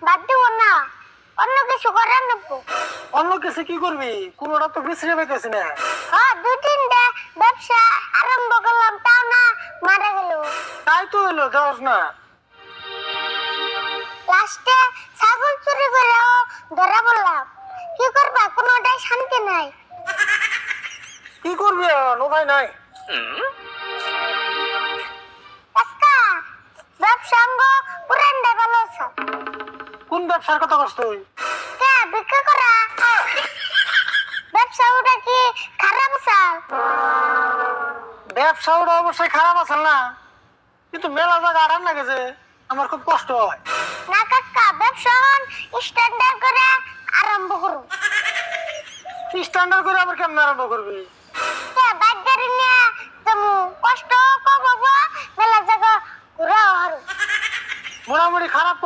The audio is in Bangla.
বাদ দিব না, অন্য কিছু করার নেবো। অন্য কিছু কি করবি? কোনোটা তো বিশ্রে পাইতেছি না। হ্যাঁ, দুই তিনটা ব্যবসা আরম্ভ করলাম, তাও না মারা গেল। তাই তো হলো, দেওয়াস না। লাস্টে ছাগল চুরি করেও ধরা পড়লাম। কি করবা, কোনোটাই শান্তি নাই। কি করবি? উপায় নাই। কাকা, ব্যবসা অঙ্গ পুরানটা ভালো আছে। কোন ব্যবসার কথা কস তুই? কে বিক্রি করা? ব্যবসা ওটা কি খারাপ চাল? ব্যবসা ওটা অবশ্যই খারাপ আছে না, কিন্তু মেলা জায়গা আড়ান না গেছে, আমার খুব কষ্ট হয়। না কাকা, ব্যবসা স্ট্যান্ডার্ড করে আরম্ভ করুন। স্ট্যান্ডার্ড করে আবার কেমন আরম্ভ করবি? কে বাইক গাড়ি নিয়ে যাবো, কষ্ট কম হবো, মেলা জায়গা ঘুরাও হারু। মোটামুটি খারাপ